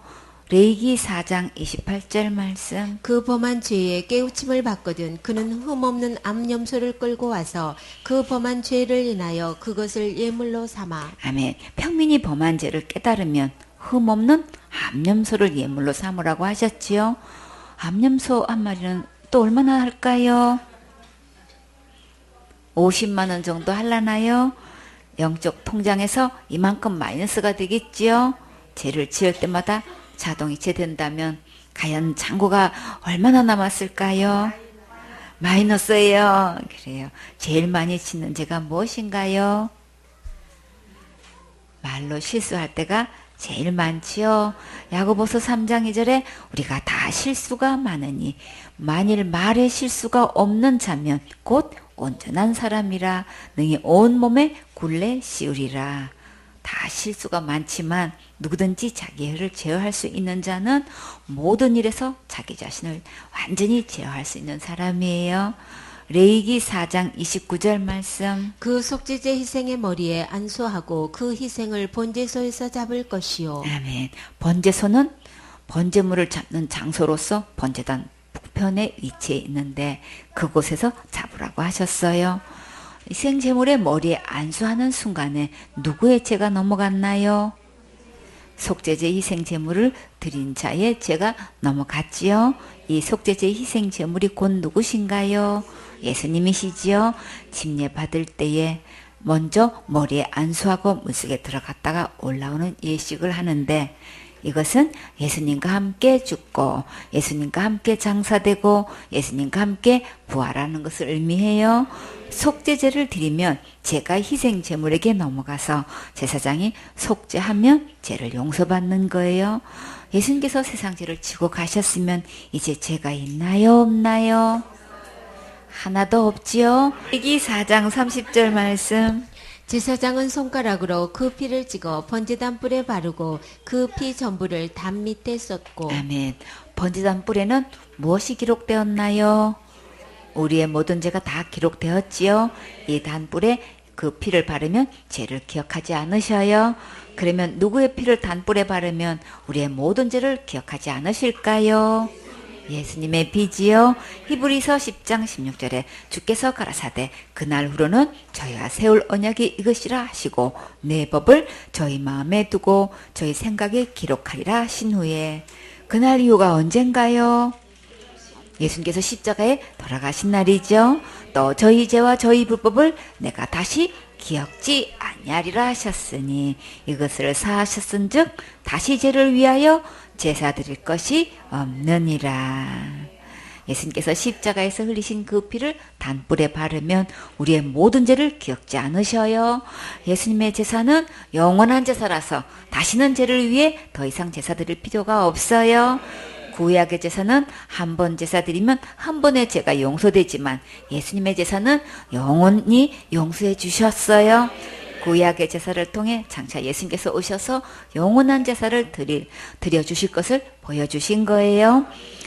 레위기 4장 28절 말씀. 그 범한 죄에 깨우침을 받거든 그는 흠없는 암염소를 끌고 와서 그 범한 죄를 인하여 그것을 예물로 삼아. 아멘. 평민이 범한 죄를 깨달으면 흠없는 암염소를 예물로 삼으라고 하셨지요. 암염소 한 마리는 또 얼마나 할까요? 50만 원 정도 할라나요? 영적 통장에서 이만큼 마이너스가 되겠지요. 죄를 지을 때마다 자동이체 된다면 과연 잔고가 얼마나 남았을까요? 마이너스예요. 그래요. 제일 많이 짓는 죄가 무엇인가요? 말로 실수할 때가 제일 많지요. 야고보서 3장 2절에 우리가 다 실수가 많으니 만일 말에 실수가 없는 자면 곧 온전한 사람이라 능히 온 몸에 굴레 씌우리라. 다 실수가 많지만 누구든지 자기 혀를 제어할 수 있는 자는 모든 일에서 자기 자신을 완전히 제어할 수 있는 사람이에요. 레위기 4장 29절 말씀. 그 속죄제 희생의 머리에 안수하고 그 희생을 번제소에서 잡을 것이요. 아멘. 번제소는 번제물을 잡는 장소로서 번제단 북편에 위치해 있는데 그곳에서 잡으라고 하셨어요. 희생제물의 머리에 안수하는 순간에 누구의 죄가 넘어갔나요? 속죄제 희생제물을 드린 자의 죄가 넘어갔지요. 이 속죄제 희생제물이 곧 누구신가요? 예수님이시지요. 침례 받을 때에 먼저 머리에 안수하고 물속에 들어갔다가 올라오는 예식을 하는데 이것은 예수님과 함께 죽고 예수님과 함께 장사되고 예수님과 함께 부활하는 것을 의미해요. 속죄제를 드리면 죄가 희생제물에게 넘어가서 제사장이 속죄하면 죄를 용서받는 거예요. 예수님께서 세상 죄를 지고 가셨으면 이제 죄가 있나요? 없나요? 하나도 없지요. 레위기 4장 30절 말씀. 제사장은 손가락으로 그 피를 찍어 번제단 뿔에 바르고 그 피 전부를 담 밑에 쏟고. 아멘. 번제단 뿔에는 무엇이 기록되었나요? 우리의 모든 죄가 다 기록되었지요. 이 단뿔에 그 피를 바르면 죄를 기억하지 않으셔요. 그러면 누구의 피를 단뿔에 바르면 우리의 모든 죄를 기억하지 않으실까요? 예수님의 피지요. 히브리서 10장 16절에 주께서 가라사대 그날 후로는 저희와 세울 언약이 이것이라 하시고 내 법을 저희 마음에 두고 저희 생각에 기록하리라 하신 후에 그날 이후가 언젠가요? 예수님께서 십자가에 돌아가신 날이죠. 또 저희 죄와 저희 불법을 내가 다시 기억지 아니하리라 하셨으니 이것을 사하셨은즉 다시 죄를 위하여 제사 드릴 것이 없느니라. 예수님께서 십자가에서 흘리신 그 피를 단뿔에 바르면 우리의 모든 죄를 기억지 않으셔요. 예수님의 제사는 영원한 제사라서 다시는 죄를 위해 더 이상 제사 드릴 필요가 없어요. 구약의 제사는 한 번 제사 드리면 한 번의 죄가 용서되지만 예수님의 제사는 영원히 용서해 주셨어요. 구약의 제사를 통해 장차 예수님께서 오셔서 영원한 제사를 드려주실 것을 보여주신 거예요.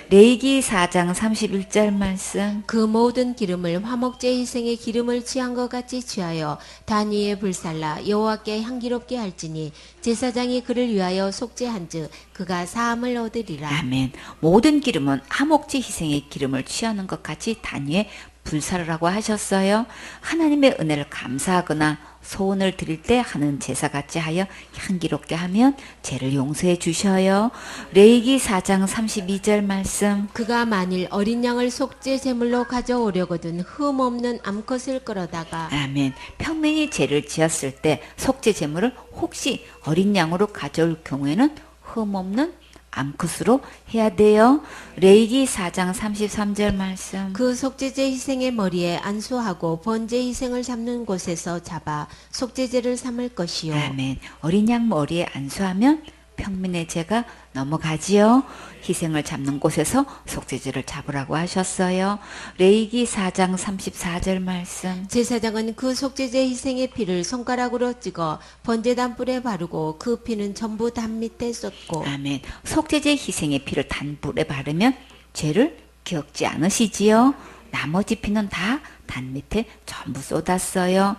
레위기 4장 31절 말씀. 그 모든 기름을 화목제 희생의 기름을 취한 것 같이 취하여 단 위에 불살라 여호와께 향기롭게 할지니 제사장이 그를 위하여 속죄한즉 그가 사함을 얻으리라. 아멘. 모든 기름은 화목제 희생의 기름을 취하는 것 같이 단 위에 불사르라고 하셨어요. 하나님의 은혜를 감사하거나 소원을 드릴 때 하는 제사 같이 하여 향기롭게 하면 죄를 용서해 주셔요. 레위기 4장 32절 말씀. 그가 만일 어린 양을 속죄 제물로 가져오려거든 흠 없는 암컷을 끌어다가 아멘. 평민이 죄를 지었을 때 속죄 제물을 혹시 어린 양으로 가져올 경우에는 흠 없는 암컷으로 해야 돼요. 레위기 4장 33절 말씀. 그 속죄제 희생의 머리에 안수하고 번제 희생을 잡는 곳에서 잡아 속죄제를 삼을 것이요. 아멘. 어린 양 머리에 안수하면 평민의 죄가 넘어가지요. 희생을 잡는 곳에서 속죄제를 잡으라고 하셨어요. 레위기 4장 34절 말씀. 제사장은 그 속죄제 희생의 피를 손가락으로 찍어 번제단 뿔에 바르고 그 피는 전부 단 밑에 쏟고 아멘. 속죄제 희생의 피를 단불에 바르면 죄를 기억지 않으시지요. 나머지 피는 다 단 밑에 전부 쏟았어요.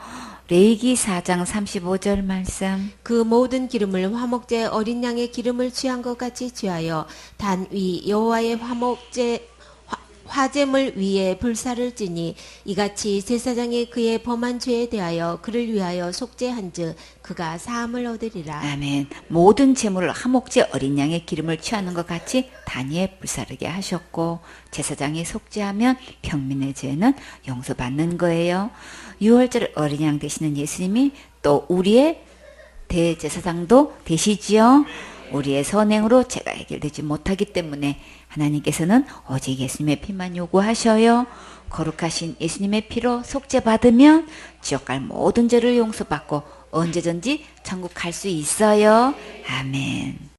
레위기 4장 35절 말씀. 그 모든 기름을 화목제 어린 양의 기름을 취한 것 같이 취하여 단 위 여호와의 화제물 위에 불사를 지니 이같이 제사장이 그의 범한 죄에 대하여 그를 위하여 속죄한즉 그가 사함을 얻으리라. 아멘. 모든 제물을 화목제 어린 양의 기름을 취하는 것 같이 단위에 불사르게 하셨고 제사장이 속죄하면 평민의 죄는 용서받는 거예요. 6월절 어린 양 되시는 예수님이 또 우리의 대제사장도 되시지요. 우리의 선행으로 죄가 해결되지 못하기 때문에 하나님께서는 오직 예수님의 피만 요구하셔요. 거룩하신 예수님의 피로 속죄받으면 지옥 갈 모든 죄를 용서받고 언제든지 천국 갈 수 있어요. 아멘.